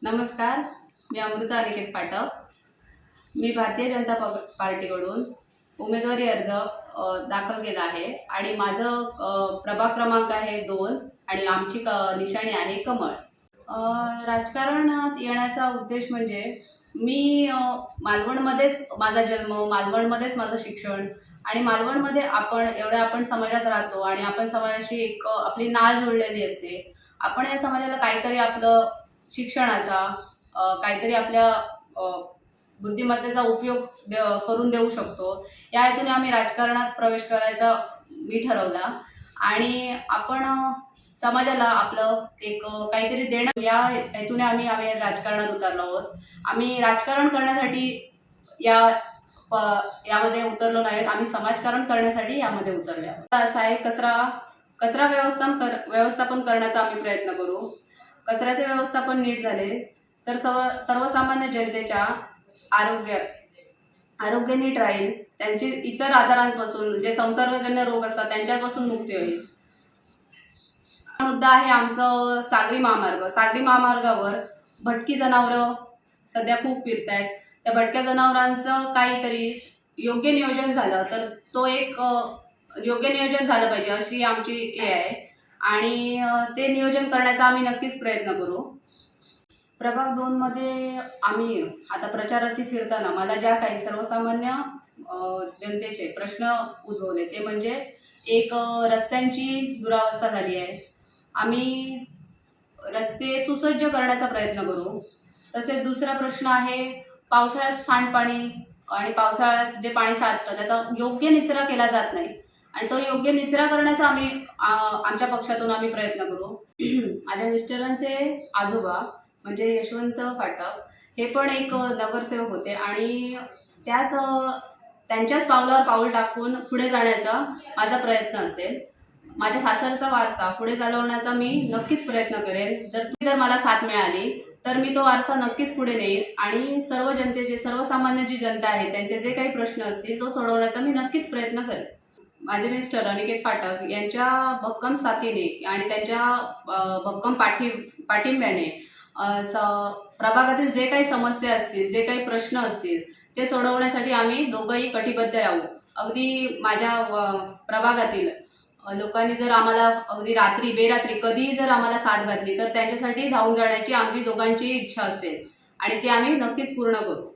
नमस्कार, मी अमृता अनिकेत पाठक. मी भारतीय जनता पार्टीकडून उमेदवारी अर्ज दाखल केला आहे आणि माझं प्रभाग क्रमांक आहे 2 आणि आमची निशाणी आहे कमळ. राजकारणात येण्याचा उद्देश म्हणजे मी मालवणमध्येच माझा जन्म, मालवणमध्येच माझं शिक्षण आणि मालवणमध्ये आपण समाजात राहतो आणि आपण समाजाशी एक आपली नाळ जुळलेली असते. आपण या समाजाला काहीतरी आपलं शिक्षणाचा काहीतरी आपल्या बुद्धिमत्तेचा उपयोग करून देऊ शकतो. या हेतूने आम्ही राजकारणात प्रवेश करायचा मी ठरवला आणि आपण समाजाला आपलं एक काहीतरी देणं या हेतूने आम्ही राजकारणात उतरलो आहोत. आम्ही राजकारण करण्यासाठी यामध्ये उतरलो नाही, आम्ही समाजकारण करण्यासाठी यामध्ये उतरले आहोत. असं आहे, कचरा व्यवस्थापन करण्याचा आम्ही प्रयत्न करू. कचऱ्याचे व्यवस्थापन नीट झाले तर सर्वसामान्य जनतेच्या आरोग्य नीट राहील, त्यांची इतर आजारांपासून जे संसर्गजन्य रोग असतात त्यांच्यापासून मुक्ती होईल. हा मुद्दा आहे आमचं सागरी महामार्ग. सागरी महामार्गावर भटकी जनावरं सध्या खूप फिरत आहेत. त्या भटक्या जनावरांचं काहीतरी योग्य नियोजन झालं तर तो एक योग्य नियोजन झालं पाहिजे अशी आमची हे आहे आणि ते नियोजन करण्याचा आम्ही नक्कीच प्रयत्न करू. प्रभाग 2 मध्ये आम्ही आता प्रचारार्थी फिरताना मला ज्या काही सर्वसामान्य जनतेचे प्रश्न उद्भवले ते म्हणजे एक रस्त्यांची दुरावस्था झाली आहे. आम्ही रस्ते सुसज्ज करण्याचा प्रयत्न करू. तसेच दुसरा प्रश्न आहे पावसाळ्यात सांडपाणी आणि पावसाळ्यात जे पाणी साठतं त्याचा योग्य निचरा केला जात नाही आणि तो योग्य निचरा करण्याचा आमच्या पक्षातून आम्ही प्रयत्न करू. माझ्या मिस्टरांचे आजोबा म्हणजे यशवंत फाटक हे पण एक नगरसेवक होते आणि त्यांच्याच पावलावर पाऊल टाकून पुढे जाण्याचा माझा प्रयत्न असेल. माझ्या सासरचा वारसा पुढे चालवण्याचा मी नक्कीच प्रयत्न करेन. जर मला साथ मिळाली तर मी तो वारसा नक्कीच पुढे नेईन आणि सर्वसामान्य जी जनता आहे त्यांचे जे काही प्रश्न असतील तो सोडवण्याचा मी नक्कीच प्रयत्न करेन. माझे मिस्टर अनिकेत फाटक यांच्या भक्कम साथीने आणि त्यांच्या भक्कम पाठिंब्याने प्रभागातील जे काही समस्या असतील, जे काही प्रश्न असतील ते सोडवण्यासाठी आम्ही दोघंही कटिबद्ध राहू. अगदी माझ्या प्रभागातील लोकांनी जर आम्हाला अगदी रात्री बेरात्री कधीही जर आम्हाला साथ घातली तर त्यांच्यासाठी धावून जाण्याची आमची दोघांची इच्छा असेल आणि ती आम्ही नक्कीच पूर्ण करू.